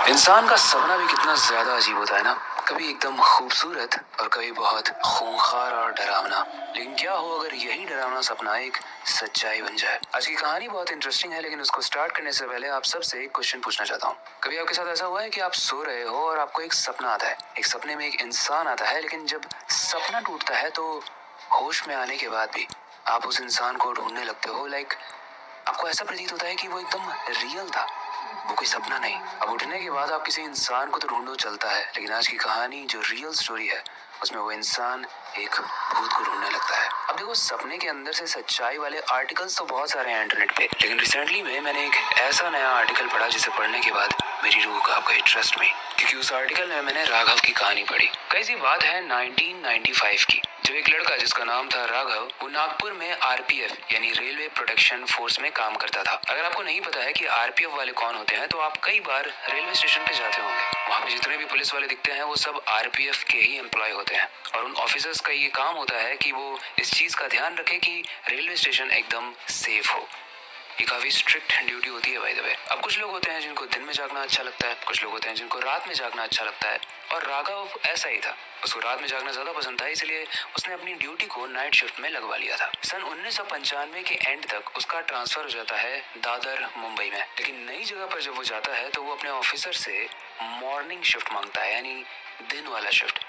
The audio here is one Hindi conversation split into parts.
इंसान का सपना भी कितना ज्यादा अजीब होता है ना। कभी एकदम खूबसूरत और कभी बहुत खूंखार और डरावना। लेकिन क्या हो अगर यही डरावना सपना एक सच्चाई बन जाए। आज की कहानी बहुत इंटरेस्टिंग है, लेकिन उसको स्टार्ट करने से पहले आप सबसे एक क्वेश्चन पूछना चाहता हूँ। कभी आपके साथ ऐसा हुआ है कि आप सो रहे हो और आपको एक सपना आता है, एक सपने में एक इंसान आता है, लेकिन जब सपना टूटता है तो होश में आने के बाद भी आप उस इंसान को ढूंढने लगते हो। आपको ऐसा प्रतीत होता है कि वो एकदम रियल था, वो कोई सपना नहीं। अब उठने के बाद आप किसी इंसान को तो ढूंढो चलता है, लेकिन आज की कहानी जो रियल स्टोरी है उसमें वो इंसान एक भूत को ढूंढने लगता है। अब देखो, सपने के अंदर से सच्चाई वाले आर्टिकल्स तो बहुत सारे हैं इंटरनेट पे, लेकिन रिसेंटली में मैंने एक ऐसा नया आर्टिकल पढ़ा जिसे पढ़ने के बाद मेरी रूह कांप गई, ट्रस्ट में। क्योंकि उस आर्टिकल में मैंने राघव की कहानी पढ़ी। कैसी बात है 1995 की, जब एक लड़का जिसका नाम था राघव, वो नागपुर में आरपीएफ यानी रेलवे प्रोटेक्शन फोर्स में काम करता था। अगर आपको नहीं पता है कि आरपीएफ वाले कौन होते हैं, तो आप कई बार रेलवे स्टेशन पे जाते होंगे। वहाँ पे जितने भी पुलिस वाले दिखते हैं वो सब आरपीएफ के ही एम्प्लॉय होते हैं, और उन ऑफिसर्स का ये काम होता है कि वो इस चीज का ध्यान रखे कि रेलवे स्टेशन एकदम सेफ हो। ये काफी स्ट्रिक्ट ड्यूटी होती है बाय द वे। अब कुछ लोग होते हैं जिनको दिन में जागना अच्छा लगता है, कुछ लोग होते हैं जिनको रात में जागना अच्छा लगता है, और राघव ऐसा ही था। उसको रात में जागना ज्यादा पसंद था, इसलिए उसने अपनी ड्यूटी को नाइट शिफ्ट में लगवा लिया था। सन 1995 के एंड तक उसका ट्रांसफर हो जाता है दादर मुंबई में। लेकिन नई जगह पर जब वो जाता है तो वो अपने ऑफिसर से मॉर्निंग शिफ्ट मांगता है, यानी दिन वाला शिफ्ट।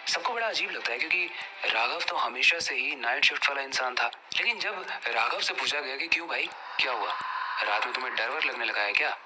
सबको बड़ा अजीब लगता है क्योंकि राघव तो हमेशा से ही नाइट शिफ्ट वाला इंसान था। लेकिन जब राघव से पूछा गया कि क्यों भाई, क्या हुआ, रात में तुम्हें डर वर लगने लगा है क्या,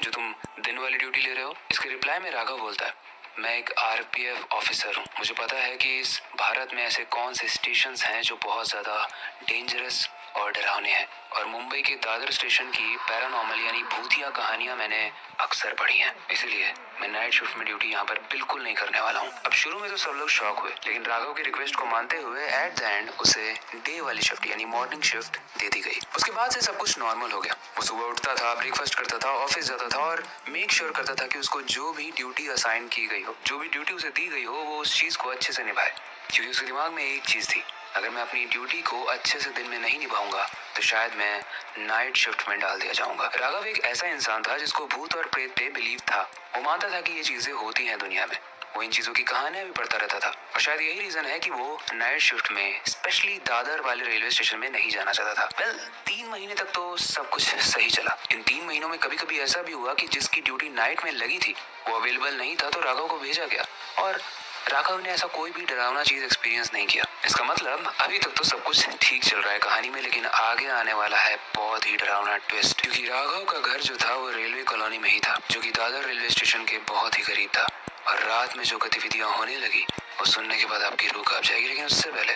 जो तुम दिन वाली ड्यूटी ले रहे हो? इसके रिप्लाई में राघव बोलता है, मैं एक आरपीएफ ऑफिसर हूँ। मुझे पता है कि इस भारत में ऐसे कौन से स्टेशंस हैं जो बहुत ज्यादा डेंजरस और डरावने हैं, और मुंबई के दादर स्टेशन की पैरानॉर्मल यानी भूतिया कहानियां मैंने अक्सर पढ़ी हैं, इसलिए मैं नाइट शिफ्ट में ड्यूटी यहाँ पर बिल्कुल नहीं करने वाला हूँ। अब शुरू में तो सब लोग शॉक हुए, लेकिन राघव की रिक्वेस्ट को मानते हुए एट द एंड उसे डे वाली शिफ्ट यानी मॉर्निंग शिफ्ट दे दी गई। उसके बाद से सब कुछ नॉर्मल हो गया। वो सुबह उठता था, ब्रेकफास्ट करता था, ऑफिस जाता था और मेक श्योर करता था कि उसको जो भी ड्यूटी असाइन की गई हो, जो भी ड्यूटी उसे दी गई हो, वो उस चीज को अच्छे से निभाए। क्योंकि उसके दिमाग में एक चीज थी, अगर मैं अपनी ड्यूटी को अच्छे से दिन में नहीं निभाऊंगा तो शायद मैं नाइट शिफ्ट में डाल दिया जाऊंगा। राघव एक ऐसा इंसान था जिसको भूत और प्रेत पे बिलीव था। वो मानता था कि ये चीजें होती हैं दुनिया में। वो इन चीजों की कहानियां भी पढ़ता रहता था, और शायद यही रीजन है कि वो नाइट शिफ्ट में स्पेशली दादर वाले रेलवे स्टेशन में नहीं जाना चाहता था। वेल, 3 महीने तक तो सब कुछ सही चला। इन 3 महीनों में कभी कभी ऐसा भी हुआ कि जिसकी ड्यूटी नाइट में लगी थी वो अवेलेबल नहीं था, तो राघव को भेजा गया, और राघव ने ऐसा कोई भी डरावना चीज एक्सपीरियंस नहीं किया। इसका मतलब अभी तक तो सब कुछ ठीक चल रहा है कहानी में, लेकिन आगे आने वाला है बहुत ही डरावना ट्विस्ट। क्योंकि राघव का घर जो था वो रेलवे कॉलोनी में ही था, जो कि दादर रेलवे स्टेशन के बहुत ही करीब था। और रात में जो गतिविधियां होने लगी वो सुनने के बाद आपकी रूह कांप जाएगी। लेकिन उससे पहले,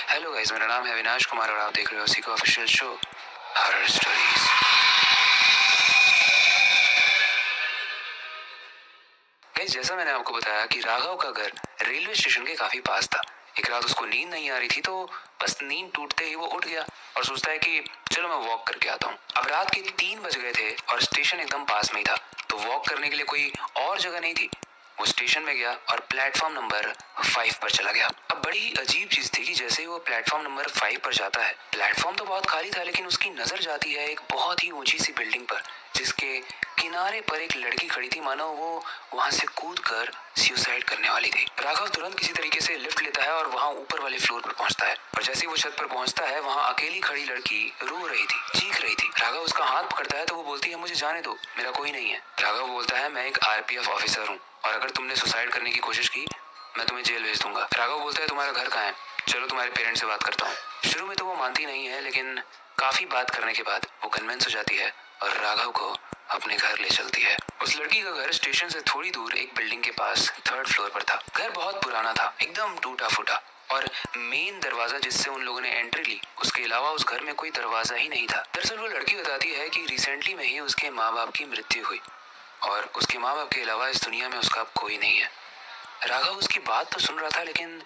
हेलो गाइस, मेरा नाम है अविनाश कुमार और आप देख रहे हो Seiko official show horror stories. जैसा मैंने आपको बताया कि राघव का घर रेलवे स्टेशन के काफी पास था। एक रात उसको नींद नहीं आ रही थी, तो बस नींद टूटते ही वो उठ गया और सोचता है कि चलो मैं वॉक करके आता हूँ। अब रात के 3 बज गए थे और स्टेशन एकदम पास में ही था, तो वॉक करने के लिए कोई और जगह नहीं थी। वो स्टेशन में गया और प्लेटफॉर्म नंबर 5 पर चला गया। अब बड़ी ही अजीब चीज थी कि जैसे ही वो प्लेटफॉर्म नंबर 5 पर जाता है, प्लेटफॉर्म तो बहुत खाली था, लेकिन उसकी नजर जाती है एक बहुत ही ऊंची सी बिल्डिंग पर, जिसके किनारे पर एक लड़की खड़ी थी, मानो वो वहां से कूद कर सुसाइड करने वाली थी। राघव तुरंत किसी तरीके से लिफ्ट लेता है और वहां ऊपर वाले फ्लोर पर पहुंचता है, और जैसे ही वो छत पर पहुंचता है वहां अकेली खड़ी लड़की रो रही थी, चीख रही थी। राघव उसका हाथ पकड़ता है तो वो बोलती है, मुझे जाने दो, मेरा कोई नहीं है। राघव बोलता है, मैं एक आरपीएफ ऑफिसर हूँ, और अगर तुमने सुसाइड करने की कोशिश की मैं तुम्हें जेल भेज दूंगा। राघव बोलता है, तुम्हारा घर कहाँ है, चलो तुम्हारे पेरेंट्स से बात करता हूँ। शुरू में तो वो मानती नहीं है, लेकिन काफी बात करने के बाद वो कन्विंस हो जाती है और राघव को अपने घर ले चलती है। उस लड़की का घर स्टेशन से थोड़ी दूर एक बिल्डिंग के पास 3rd फ्लोर पर था। घर बहुत पुराना था, एकदम टूटा फूटा, और मेन दरवाजा जिससे उन लोगों ने एंट्री ली, उसके अलावा उस घर में कोई दरवाजा ही नहीं था। दरअसल वो लड़की बताती है कि रिसेंटली में ही उसके माँ बाप की मृत्यु हुई, और उसके माँ बाप के अलावा इस दुनिया में उसका कोई नहीं है। राघव उसकी बात तो सुन रहा था, लेकिन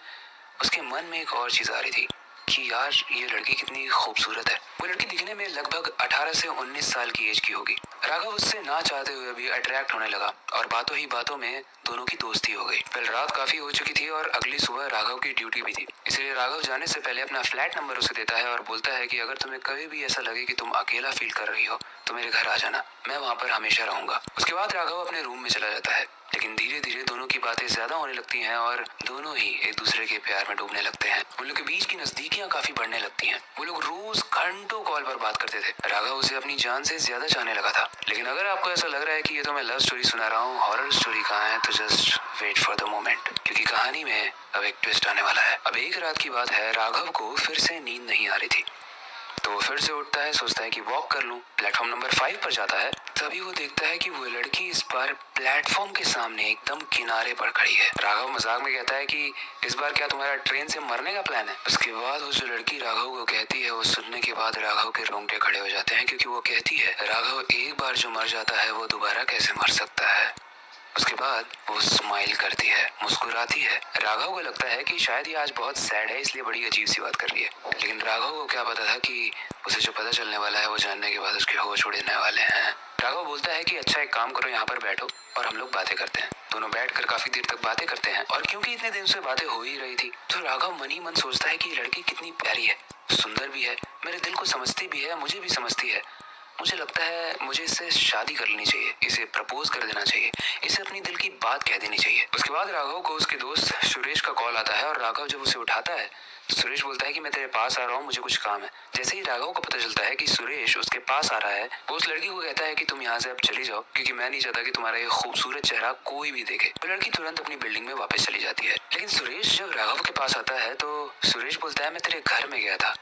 उसके मन में एक और चीज आ रही थी कि यार ये लड़की कितनी खूबसूरत है। वो लड़की दिखने में लगभग 18 से 19 साल की एज की होगी। राघव उससे ना चाहते हुए भी अट्रैक्ट होने लगा और बातों ही बातों में दोनों की दोस्ती हो गई। कल रात काफी हो चुकी थी और अगली सुबह राघव की ड्यूटी भी थी, इसलिए राघव जाने से पहले अपना फ्लैट नंबर उसे देता है और बोलता है कि अगर तुम्हें कभी भी ऐसा लगे कि तुम अकेला फील कर रही हो तो मेरे घर आ जाना, मैं वहाँ पर हमेशा रहूंगा। उसके बाद राघव अपने रूम में चला जाता है, लेकिन धीरे धीरे दोनों की बातें ज्यादा होने लगती हैं और दोनों ही एक दूसरे के प्यार में डूबने लगते हैं। उन लोग के बीच की नजदीकियां काफी बढ़ने लगती हैं। वो लोग रोज घंटों कॉल पर बात करते थे। राघव उसे अपनी जान से ज्यादा चाहने लगा था। लेकिन अगर आपको ऐसा लग रहा है कि ये तो मैं लव स्टोरी सुना रहा हूँ, हॉरर स्टोरी कहाँ है, तो just wait for the moment, क्योंकि कहानी में अब एक ट्विस्ट आने वाला है। अब एक रात की बात है, राघव को फिर से नींद नहीं आ रही थी, तो वो फिर से उठता है, सोचता है कि वॉक कर लूं। प्लेटफॉर्म नंबर 5 पर जाता है, तभी वो देखता है कि वो लड़की इस बार प्लेटफॉर्म के सामने एकदम किनारे पर खड़ी है। राघव मजाक में कहता है कि इस बार क्या तुम्हारा ट्रेन से मरने का प्लान है? उसके बाद वो जो लड़की राघव को कहती है, वो सुनने के बाद राघव के रोंगटे खड़े हो जाते हैं, क्योंकि वो कहती है राघव एक बार जो मर जाता है वो दोबारा कैसे मर सकता है। उसके बाद वो स्माइल करती है, मुस्कुराती है। राघव को लगता है कि शायद ये आज बहुत सैड है, इसलिए बड़ी अजीब सी बात कर रही है। लेकिन राघव को क्या पता था कि उसे जो पता चलने वाला है वो जानने के बाद उसके होश उड़ने वाले हैं। राघव बोलता है कि अच्छा एक काम करो, यहाँ पर बैठो और हम लोग बातें करते हैं। दोनों बैठकर काफी देर तक बातें करते हैं और क्योंकि इतने दिन से बातें हो ही रही थी, तो राघव मन ही मन सोचता है कि ये लड़की कितनी प्यारी है, सुंदर भी है, मेरे दिल को समझती भी है, मुझे भी समझती है। मुझे लगता है मुझे इससे शादी कर लेनी चाहिए, इसे प्रपोज कर देना चाहिए, इसे अपनी दिल की बात कह देनी चाहिए। उसके बाद राघव को उसके दोस्त सुरेश का कॉल आता है और राघव जब उसे उठाता है तो सुरेश बोलता है कि मैं तेरे पास आ रहा हूँ, मुझे कुछ काम है। जैसे ही राघव को पता चलता है कि सुरेश उसके पास आ रहा है, वो उस लड़की को कहता है कि तुम यहाँ से अब चली जाओ, क्योंकि मैं नहीं चाहता कि तुम्हारा ये खूबसूरत चेहरा कोई भी देखे। तो लड़की तुरंत अपनी बिल्डिंग में वापस चली जाती है। लेकिन सुरेश जब राघव के पास आता है तो सुरेश बोलता है मैं तेरे घर में गया था,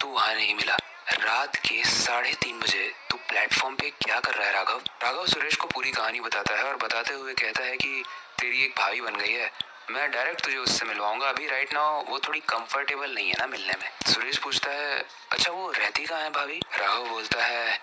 तू वहाँ नहीं मिला। रात के 3:30 बजे तू प्लेटफॉर्म पे क्या कर रहा है राघव? राघव सुरेश को पूरी कहानी बताता है और बताते हुए कहता है कि तेरी एक भाभी बन गई है, मैं डायरेक्ट तुझे उससे मिलवाऊंगा। अभी राइट नाउ वो थोड़ी कंफर्टेबल नहीं है ना मिलने में। सुरेश पूछता है अच्छा वो रहती कहाँ है भाभी? राघव बोलता है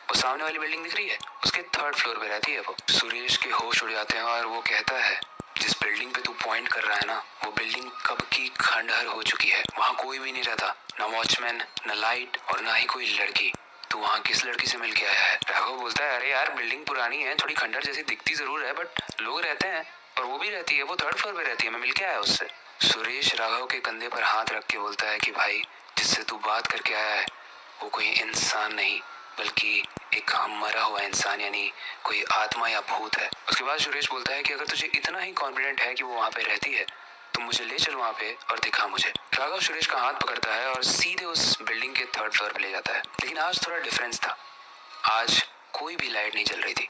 वो सामने वाली बिल्डिंग दिख रही है, उसके 3rd फ्लोर पे रहती है वो। सुरेश के होश उड़ जाते हैं और वो कहता है जिस बिल्डिंग पे तू पॉइंट कर रहा है ना, वो बिल्डिंग कब की खंडहर हो चुकी है, वहाँ कोई भी नहीं रहता, ना वॉचमैन, ना लाइट और ना ही कोई लड़की। तू वहाँ किस लड़की से मिल के आया है? राघव बोलता है अरे यार बिल्डिंग पुरानी है, थोड़ी खंडहर जैसी दिखती जरूर है, बट लोग रहते हैं और वो भी रहती है, वो 3rd फ्लोर पे रहती है, मैं मिल के आया उससे। सुरेश राघव के कंधे पर हाथ रख के बोलता है कि भाई जिससे तू बात करके आया है वो कोई इंसान नहीं, बल्कि एक मरा हुआ इंसान, यानी कोई आत्मा या भूत है। उसके बाद सुरेश बोलता है कि अगर तुझे इतना ही कॉन्फिडेंट है कि वो वहाँ पे रहती है तो मुझे ले चल वहाँ पे और दिखा मुझे। राघव सुरेश का हाथ पकड़ता है और सीधे उस बिल्डिंग के 3rd फ्लोर पे ले जाता है। लेकिन आज थोड़ा डिफरेंस था, आज कोई भी लाइट नहीं जल रही थी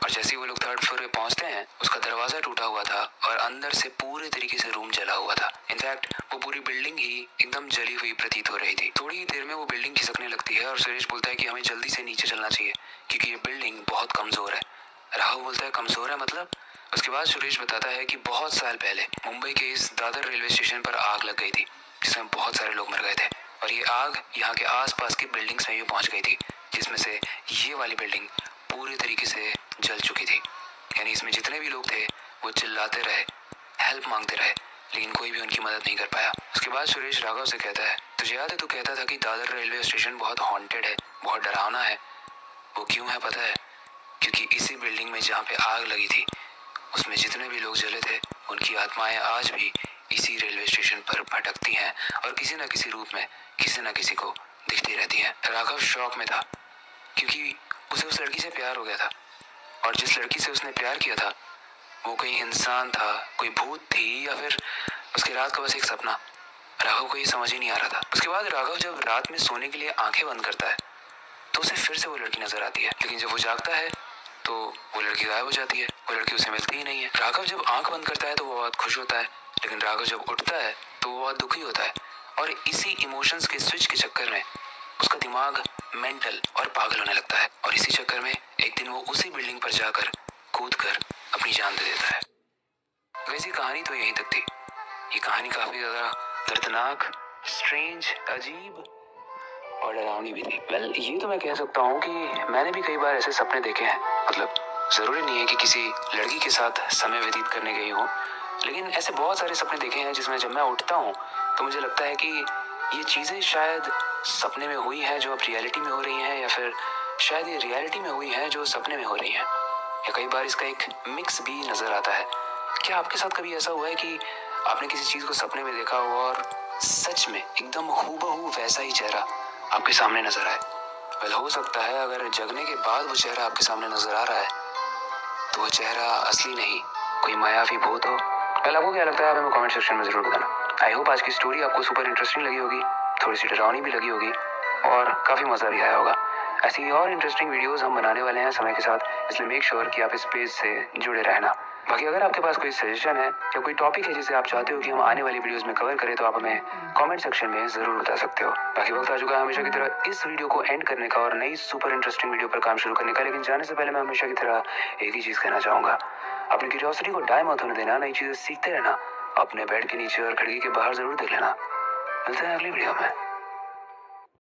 और जैसे ही वो लोग 3rd फ्लोर पे पहुंचते हैं, उसका दरवाजा टूटा हुआ था और अंदर से पूरे तरीके से रूम जला हुआ था। इनफैक्ट वो पूरी बिल्डिंग ही एकदम जली हुई प्रतीत हो रही थी। थोड़ी ही देर में वो बिल्डिंग खिसकने लगती है और सुरेश बोलता है कि हमें जल्दी से नीचे चलना चाहिए क्योंकि ये बिल्डिंग बहुत कमजोर है। राहुल बोलता है कमजोर है मतलब? उसके बाद सुरेश बताता है कि बहुत साल पहले मुंबई के इस दादर रेलवे स्टेशन पर आग लग गई थी, जिसमें बहुत सारे लोग मर गए थे और ये आग यहाँ के आसपास की बिल्डिंग्स में भी पहुंच गई थी, जिसमें से ये वाली बिल्डिंग पूरी तरीके से जल चुकी थी। यानी इसमें जितने भी लोग थे वो चिल्लाते रहे, हेल्प मांगते रहे, लेकिन कोई भी उनकी मदद नहीं कर पाया। उसके बाद सुरेश राघव से कहता है तुझे याद है तू कहता था कि दादर रेलवे स्टेशन बहुत हॉन्टेड है, बहुत डरावना है? वो क्यों है पता है? क्योंकि इसी बिल्डिंग में जहाँ पे आग लगी थी उसमें जितने भी लोग जले थे उनकी आत्माएं आज भी इसी रेलवे स्टेशन पर भटकती हैं और किसी न किसी रूप में किसी न किसी को दिखती रहती हैं। राघव शॉक में था क्योंकि उसे उस लड़की से प्यार हो गया था और जिस लड़की से उसने प्यार किया था वो कोई इंसान था, कोई भूत थी, या फिर उसकी रात का बस एक सपना। राघव को ये समझ ही नहीं आ रहा था। उसके बाद राघव जब रात में सोने के लिए आंखें बंद करता है तो उसे फिर से वो लड़की नजर आती है, लेकिन जब वो जागता है तो वो लड़की गायब हो जाती है, वो लड़की उसे मिलती ही नहीं है। राघव जब आंख बंद करता है तो वो बहुत खुश होता है, लेकिन राघव जब उठता है तो वो बहुत दुखी होता है और इसी इमोशंस के स्विच के चक्कर में उसका दिमाग मेंटल और पागल होने लगता है और इसी चक्कर में एक दिन वो उसी बिल्डिंग पर जाकर कूद कर अपनी जान दे देता है। वैसी कहानी तो यहीं तक थी। ये कहानी काफी ज्यादा दर्दनाक, स्ट्रेंज, अजीब और डरावनी भी थी। वेल ये तो मैं कह सकता हूँ कि मैंने भी कई बार ऐसे सपने देखे हैं। मतलब जरूरी नहीं है कि किसी लड़की के साथ समय व्यतीत करने गई हूँ, लेकिन ऐसे बहुत सारे सपने देखे हैं जिसमें जब मैं उठता हूँ तो मुझे लगता है कि ये चीजें शायद सपने में हुई हैं जो अब रियलिटी में हो रही हैं, या फिर शायद ये रियलिटी में हुई हैं जो सपने में हो रही हैं, या कई बार इसका एक मिक्स भी नजर आता है। क्या आपके साथ कभी ऐसा हुआ है कि आपने किसी चीज को सपने में देखा हो और सच में एकदम हूबहू वैसा ही चेहरा आपके सामने नजर आए? वेल, हो सकता है अगर जगने के बाद वो चेहरा आपके सामने नजर आ रहा है तो वो चेहरा असली नहीं, कोई मायावी भूत हो। वेल, आपको क्या लगता है आप हमें कमेंट सेक्शन में जरूर बताना। आई होप आज की स्टोरी आपको सुपर इंटरेस्टिंग लगी होगी, थोड़ी सी डरावनी भी लगी होगी और काफी मजा भी आया होगा। ऐसी ही और इंटरेस्टिंग वीडियोस हम बनाने वाले हैं समय के साथ, इसलिए मेक श्योर कि आप इस पेज से जुड़े रहना। बाकी अगर आपके पास कोई सजेशन है या कोई टॉपिक है जिसे आप चाहते हो कि हम आने वाली वीडियोस में कवर करें तो आप हमें कमेंट सेक्शन में जरूर बता सकते हो। बाकी वक्त आ चुका है हमेशा की तरह इस वीडियो को एंड करने का और नई सुपर इंटरेस्टिंग वीडियो पर काम शुरू करने का, लेकिन जाने से पहले मैं हमेशा की तरह एक ही चीज कहना चाहूंगा, अपनी क्यूरियोसिटी को डाई मत होने देना, नई चीजें सीखते रहना, अपने बेड के नीचे और खिड़की के बाहर जरूर देख लेना। मिलते हैं अगली वीडियो में।